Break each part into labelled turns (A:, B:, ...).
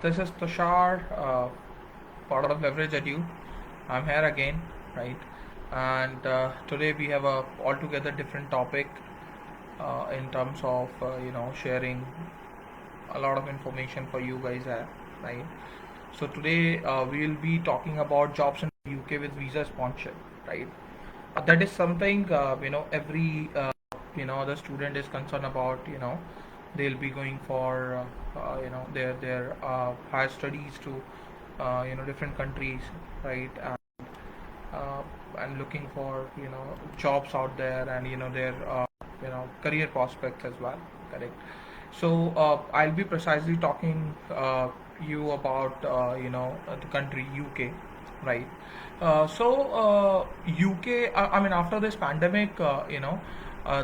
A: This is Tushar, part of Leverage Edu. I'm here again, right? And today we have a altogether different topic in terms of sharing a lot of information for you guys here, right? So today we'll be talking about jobs in the UK with visa sponsorship, right? That is something every the student is concerned about. They'll be going for their higher studies to different countries, right? Uh, and looking for jobs out there, and their career prospects as well, correct? So I'll be precisely talking you about the country UK, right? UK, I mean, after this pandemic,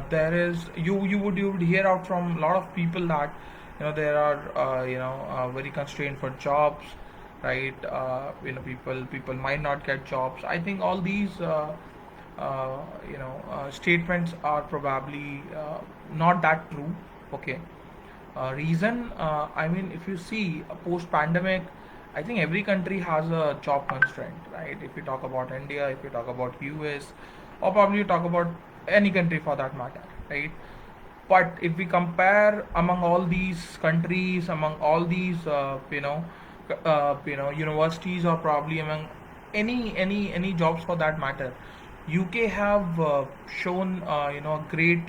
A: there is you would hear out from a lot of people that there are very constrained for jobs, right? People might not get jobs. I think all these statements are probably not that true. Okay. Reason, I mean, if you see post pandemic, I think every country has a job constraint, right? If you talk about India, if you talk about US, or probably you talk about any country for that matter, right? But if we compare among all these countries, among all these universities, or probably among any jobs for that matter, UK have shown great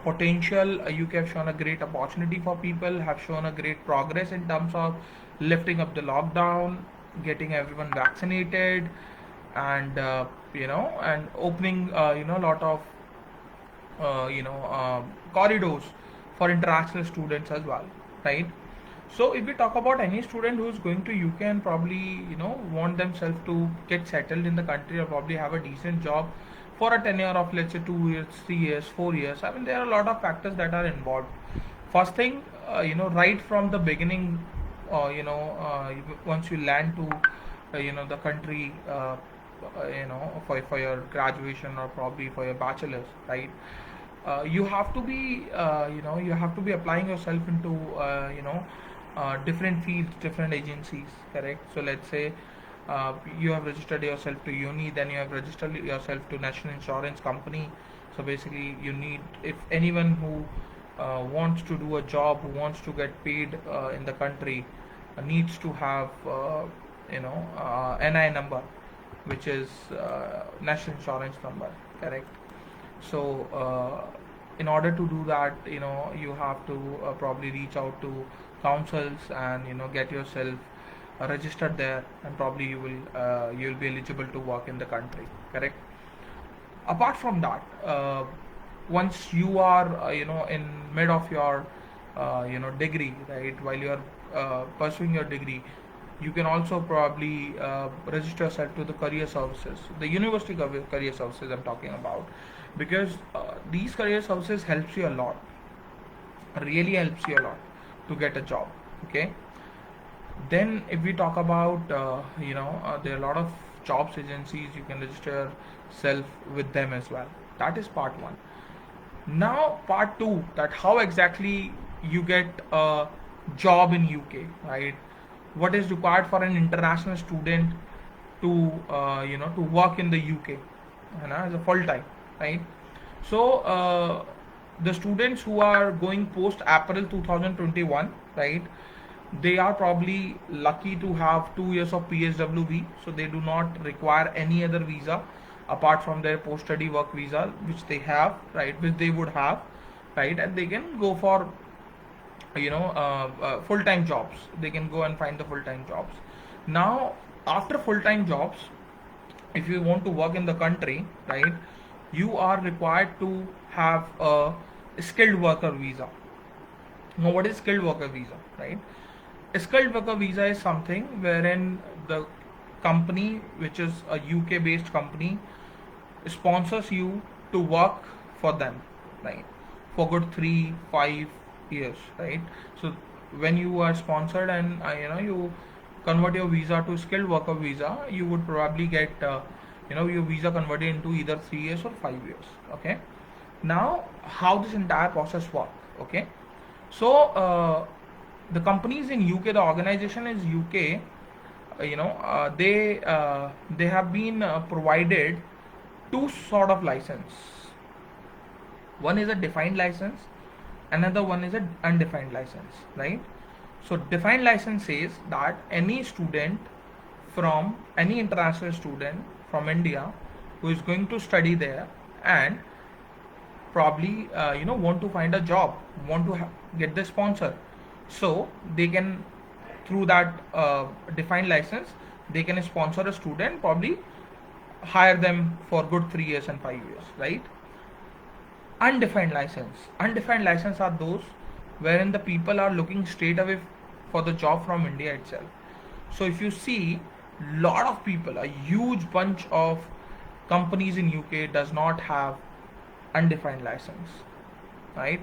A: potential. UK have shown a great opportunity for people, have shown a great progress in terms of lifting up the lockdown, getting everyone vaccinated, and and opening a lot of corridors for international students as well, right? So if we talk about any student who is going to UK and probably want themselves to get settled in the country, or probably have a decent job for a tenure of, let's say, 2 years, 3 years, 4 years, I mean, there are a lot of factors that are involved. First thing, right from the beginning, once you land to the country, for your graduation, or probably for your bachelor's, right? You have to be you have to be applying yourself into different fields, different agencies, correct? So let's say you have registered yourself to uni, then you have registered yourself to national insurance company. So basically, you need, if anyone who wants to do a job, who wants to get paid in the country, needs to have NI number, which is national insurance number, correct? So in order to do that, you have to probably reach out to councils, and get yourself registered there, and probably you'll be eligible to work in the country, correct? Apart from that, once you are in mid of your degree, right, while you are pursuing your degree, you can also probably register yourself to the career services, the university career services I'm talking about, because these career services helps you a lot, really helps you a lot to get a job, okay? Then if we talk about there are a lot of jobs agencies, you can register self with them as well. That is part one. Now part two, that how exactly you get a job in UK, right? What is required for an international student to to work in the UK, as a full time, right? So the students who are going post April 2021, right, they are probably lucky to have 2 years of PSWV, so they do not require any other visa apart from their post study work visa, which they have, right, which they would have, right, and they can go for full time jobs. They can go and find the full time jobs. Now, after full time jobs, if you want to work in the country, right, you are required to have a skilled worker visa. Now, what is skilled worker visa, right? A skilled worker visa is something wherein the company, which is a UK based company, sponsors you to work for them, right, for good 3 5 years, right? So when you are sponsored, and you convert your visa to skilled worker visa, you would probably get your visa converted into either 3 years or 5 years, okay? Now, how this entire process work, okay? So the companies in UK, the organization is UK, they have been provided two sort of license. One is a defined license, another one is an undefined license, right? So defined license says that any student from any international student from India who is going to study there and probably want to find a job, want to get the sponsor, so they can, through that defined license, they can sponsor a student, probably hire them for good 3 years and 5 years, right? Undefined license are those wherein the people are looking straight away for the job from India itself. So if you see, lot of people, a huge bunch of companies in UK does not have undefined license, right?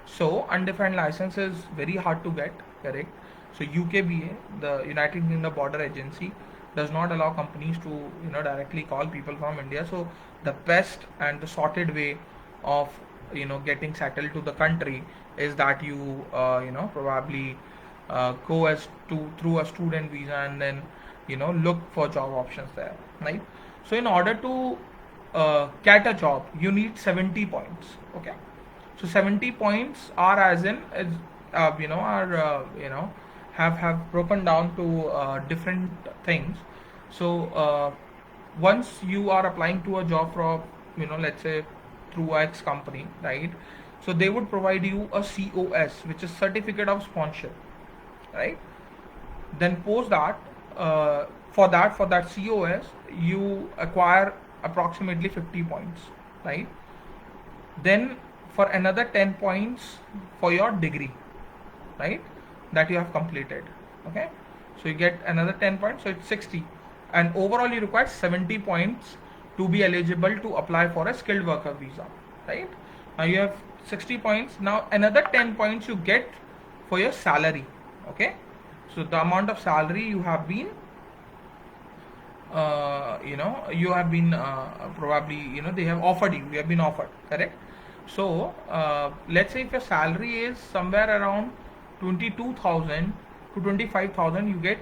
A: So undefined license is very hard to get, correct? So UKBA, the United Kingdom Border Agency, does not allow companies to directly call people from India. So the best and the sorted way of getting settled to the country is that you probably go as to through a student visa, and then look for job options there, right? So in order to get a job, you need 70 points. Okay, so 70 points are as in are have broken down to different things. So once you are applying to a job from let's say through X company, right? So they would provide you a COS, which is certificate of sponsorship, right? Then post that, for that COS you acquire approximately 50 points, right? Then for another 10 points for your degree, right, that you have completed. Okay, so you get another 10 points, so it's 60, and overall you require 70 points to be eligible to apply for a skilled worker visa, right? Now you have 60 points. Now another 10 points you get for your salary. Okay, so the amount of salary you have been probably they have offered you have been offered, correct? So let's say if your salary is somewhere around 22,000 to 25,000, you get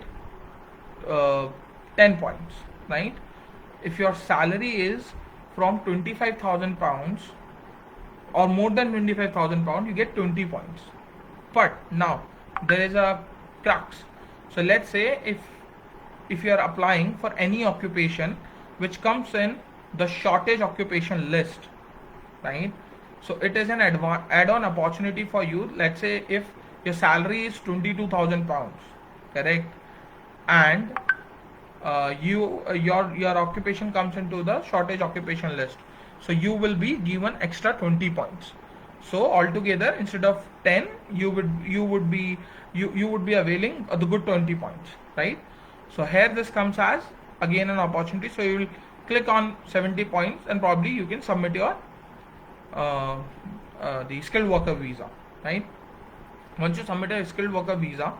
A: 10 points, right? If your salary is from 25,000 pounds or more than 25,000 pounds, you get 20 points. But now there is a crux. So let's say if you are applying for any occupation which comes in the shortage occupation list, right? So it is an add-on opportunity for you. Let's say if your salary is 22,000 pounds, correct, and your occupation comes into the shortage occupation list, so you will be given extra 20 points. So altogether, instead of 10, you would be availing the good 20 points, right? So here this comes as again an opportunity. So you will click on 70 points, and probably you can submit your the skilled worker visa, right? Once you submit a skilled worker visa,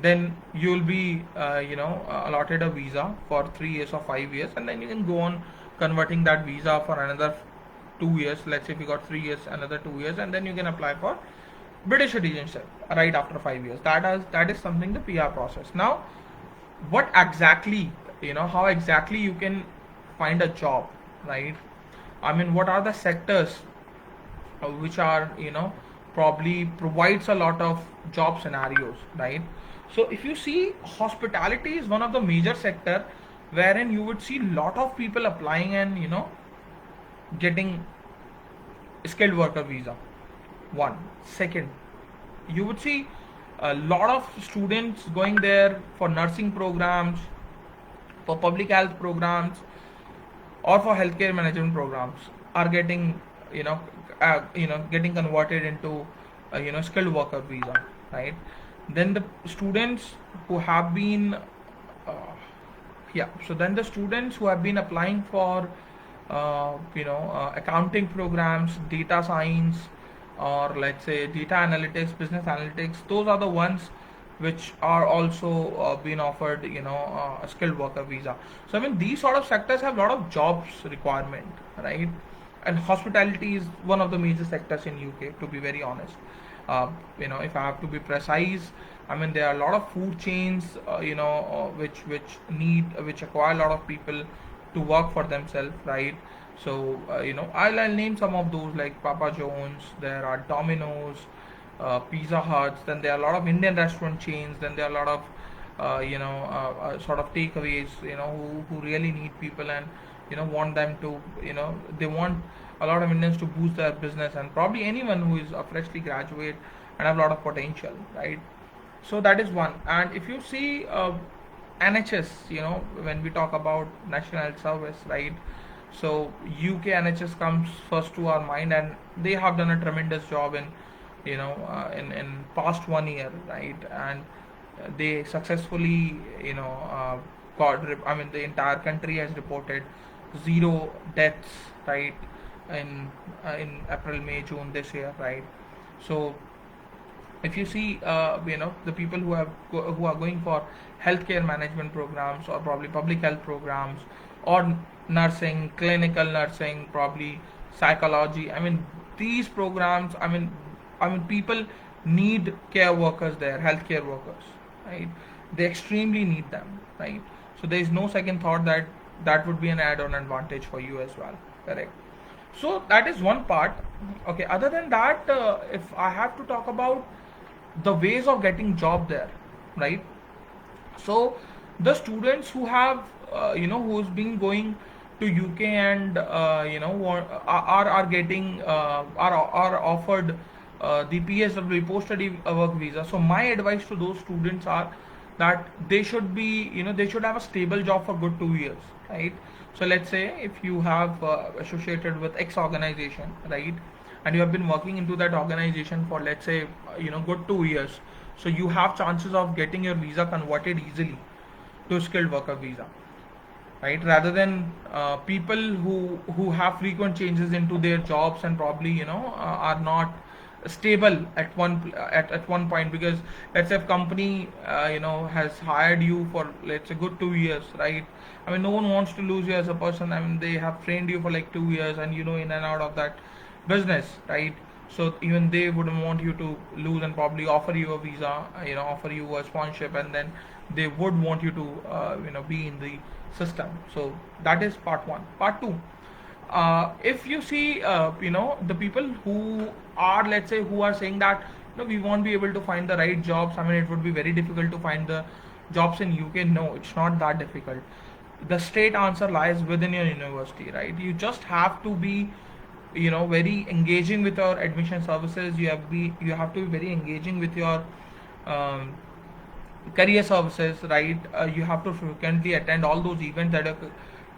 A: then you will be allotted a visa for 3 years or 5 years, and then you can go on converting that visa for another 2 years. Let's say if you got 3 years, another 2 years, and then you can apply for British citizenship right after 5 years. That is something the PR process. Now what exactly, how exactly you can find a job, right? I mean, what are the sectors which are probably provides a lot of job scenarios, right? So if you see, hospitality is one of the major sector wherein you would see lot of people applying and getting skilled worker visa. One. Second, you would see a lot of students going there for nursing programs, for public health programs, or for healthcare management programs are getting getting converted into skilled worker visa, right? Then the students who have been then the students who have been applying for accounting programs, data science, or let's say data analytics, business analytics, those are the ones which are also being offered a skilled worker visa. So I mean, these sort of sectors have a lot of jobs requirement, right? And hospitality is one of the major sectors in UK, to be very honest. uh, if I have to be precise, I mean there are a lot of food chains, which acquire a lot of people to work for themselves, right? So I'll name some of those, like Papa John's, there are Domino's, Pizza Huts, then there are a lot of Indian restaurant chains, then there are a lot of sort of takeaways, who really need people, and want them to, they want a lot of Indians to boost their business, and probably anyone who is a freshly graduate and have a lot of potential, right? So that is one. And if you see NHS, when we talk about National Health Service, right? So UK NHS comes first to our mind, and they have done a tremendous job in, in past 1 year, right? And they successfully, I mean, the entire country has reported zero deaths, right? In April, May, June this year, right? So if you see, the people who are going for healthcare management programs, or probably public health programs, or nursing, clinical nursing, probably psychology, I mean these programs, I mean people need care workers there, healthcare workers, right? They extremely need them, right? So there is no second thought that that would be an add-on advantage for you as well, correct? So that is one part. Okay, other than that, if I have to talk about the ways of getting job there, right? So the students who have, who's been going to UK, and are getting, are offered the PSW, post study work visa. So my advice to those students are that they should be, they should have a stable job for good 2 years, right? So let's say if you have associated with X organization, right, and you have been working into that organization for, let's say, good 2 years, so you have chances of getting your visa converted easily to skilled worker visa, right? Rather than people who have frequent changes into their jobs, and probably, are not stable at one point, because let's say if company has hired you for, let's say, good 2 years, right? I mean no one wants to lose you as a person. I mean they have trained you for like 2 years, and in and out of that business, right? So even they wouldn't want you to lose, and probably offer you a visa, offer you a sponsorship, and then they would want you to be in the system. So that is part one. Part two, if you see, the people who are, let's say, who are saying that we won't be able to find the right jobs, I mean it would be very difficult to find the jobs in UK. No, it's not that difficult. The straight answer lies within your university, right? You just have to be, very engaging with your admission services. You have to be very engaging with your um, career services, right? You have to frequently attend all those events that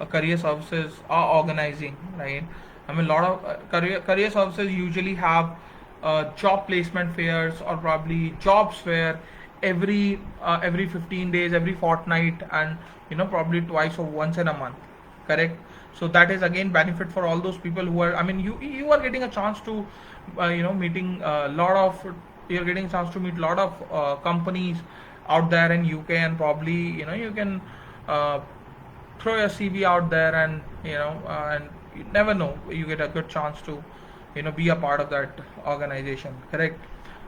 A: career services are organizing, right? I mean a lot of career services usually have job placement fairs, or probably jobs fair, every 15 days, every fortnight, and probably twice or once in a month, correct? So that is again benefit for all those people who are, I mean you are getting a chance to meeting a lot of, you're getting a chance to meet a lot of companies out there in UK, and probably you can uh, throw your CV out there, and and you never know, you get a good chance to be a part of that organization, correct?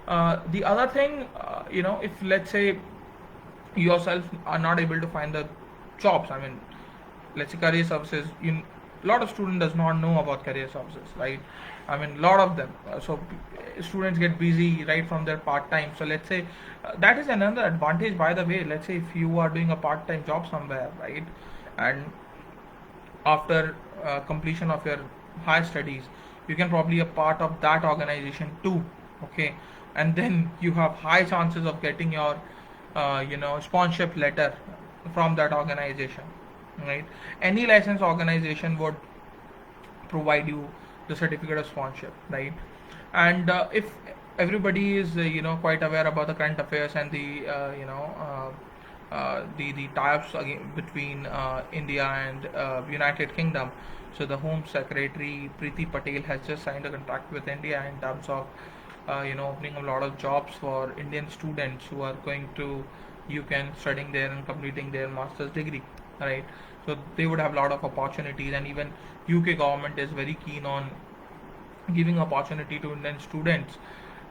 A: The other thing, if let's say yourself are not able to find the jobs, I mean let's say career services, a lot of students does not know about career services, right? I mean a lot of them, students get busy right from their part time. So let's say that is another advantage, by the way. Let's say if you are doing a part time job somewhere, right, and after completion of your higher studies, you can probably a part of that organization too, okay? And then you have high chances of getting your sponsorship letter from that organization, right? Any licensed organization would provide you the certificate of sponsorship, right? And if everybody is quite aware about the current affairs, and the the tie-ups between India and United Kingdom. So the Home Secretary Preeti Patel has just signed a contract with India in terms of opening a lot of jobs for Indian students who are going to UK and studying there and completing their master's degree, right? So they would have a lot of opportunities, and even UK government is very keen on giving opportunity to Indian students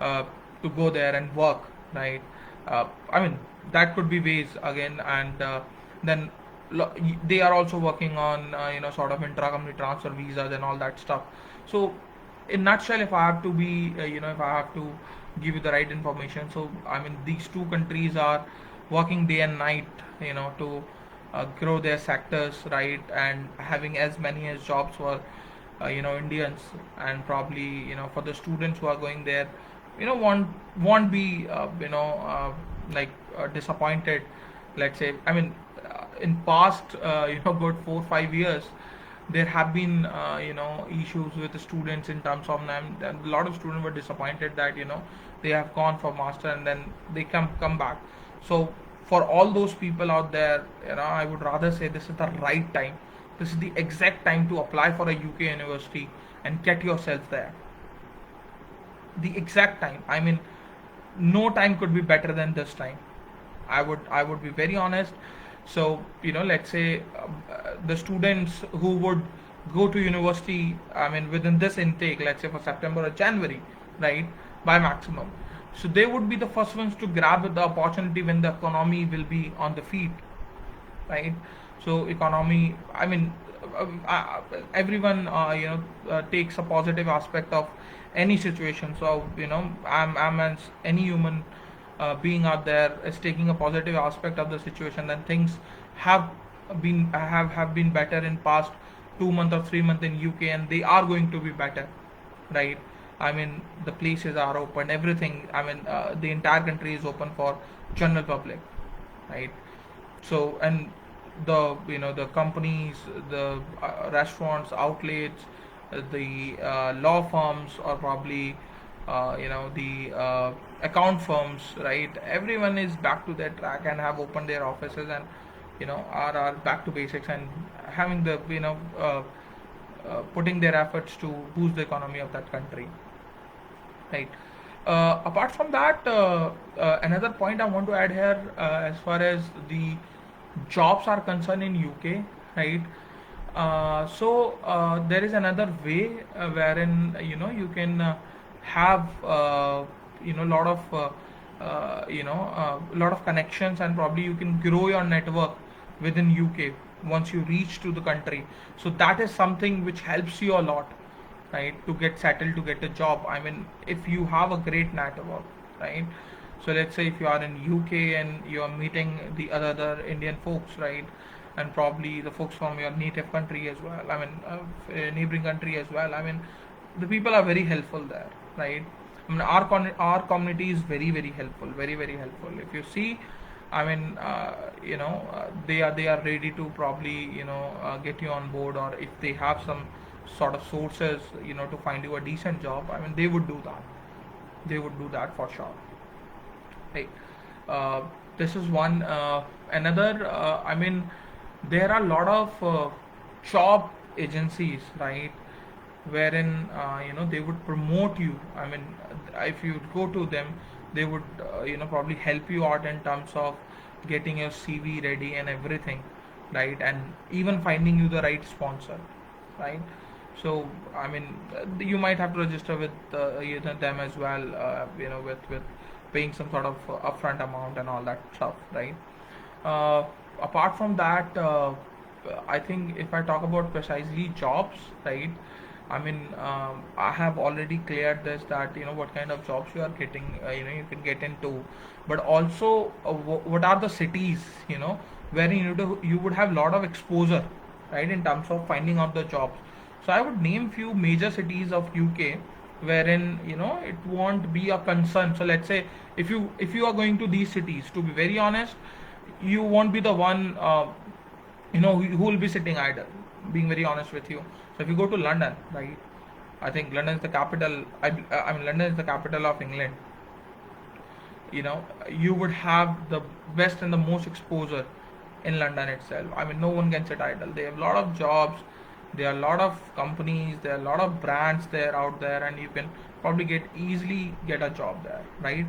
A: uh, to go there and work, right? I mean, that could be ways again, and then they are also working on sort of intra-company transfer visas and all that stuff. So in nutshell, if I have to be if I have to give you the right information, so I mean, these two countries are working day and night, to grow their sectors, right, and having as many as jobs for Indians, and probably for the students who are going there, won't be disappointed. Let's say, I mean, in past good 4 5 years, there have been issues with the students in terms of them. A lot of students were disappointed that they have gone for master and then they come back. So for all those people out there, I would rather say this is the right time. This is the exact time to apply for a UK university and get yourself there. The exact time. I mean, no time could be better than this time. I would be very honest. So let's say the students who would go to university, I mean, within this intake, let's say for September or January, right, by maximum. So they would be the first ones to grab the opportunity when the economy will be on the feet, right? So economy, I mean, everyone takes a positive aspect of any situation. So I'm as any human being out there is taking a positive aspect of the situation, then things have been better in past 2 months or 3 months in UK, and they are going to be better, right? I mean, the places are open, everything. I mean, the entire country is open for general public, right? So, and the companies, the restaurants, outlets, the law firms, or probably the account firms, right? Everyone is back to their track and have opened their offices, and are back to basics, and having the putting their efforts to boost the economy of that country, right? Apart from that, another point I want to add here, as far as the jobs are concerned in UK, right? So there is another way wherein you can have lot of connections, and probably you can grow your network within UK once you reach to the country. So that is something which helps you a lot, right, to get settled, to get a job. I mean, if you have a great network, right? So let's say if you are in UK and you are meeting the other Indian folks, right, and probably the folks from your native country as well, I mean, neighboring country as well. I mean, the people are very helpful there, right? I mean, our community is very very helpful, very very helpful. If you see, I mean, they are ready to probably get you on board, or if they have some sort of sources to find you a decent job. I mean, they would do that. They would do that for sure, right? uh, this is one. Another, I mean, there are a lot of job agencies, right, wherein they would promote you. I mean, if you go to them, they would probably help you out in terms of getting your CV ready and everything, right, and even finding you the right sponsor, right? So I mean, you might have to register with them as well, with paying some sort of upfront amount and all that stuff, right? uh, Apart from that, I think if I talk about precisely jobs, right, I mean, I have already cleared this, that what kind of jobs you are getting, you can get into, but also what are the cities, where you would have lot of exposure, right, in terms of finding out the jobs. So I would name few major cities of UK wherein it won't be a concern. So let's say if you are going to these cities, to be very honest, you won't be the one who will be sitting idle, being very honest with you. So if you go to London, right, I think London is the capital. I mean, London is the capital of England. You would have the best and the most exposure in London itself. I mean, no one can sit idle. They have a lot of jobs, there are a lot of companies, there are a lot of brands there out there, and you can probably easily get a job there, right?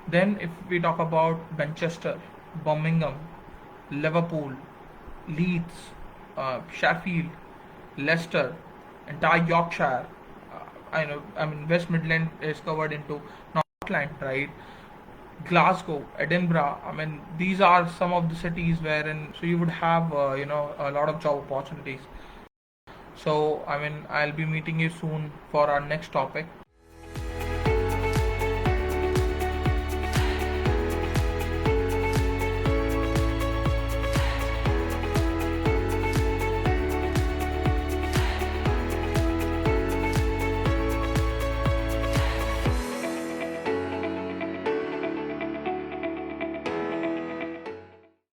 A: Then if we talk about Manchester, Birmingham, Liverpool, Leeds, Sheffield, Leicester, entire Yorkshire, I mean, West Midland is covered into North Scotland, right? Glasgow, Edinburgh. I mean, these are some of the cities wherein so you would have a lot of job opportunities. So I mean, I'll be meeting you soon for our next topic.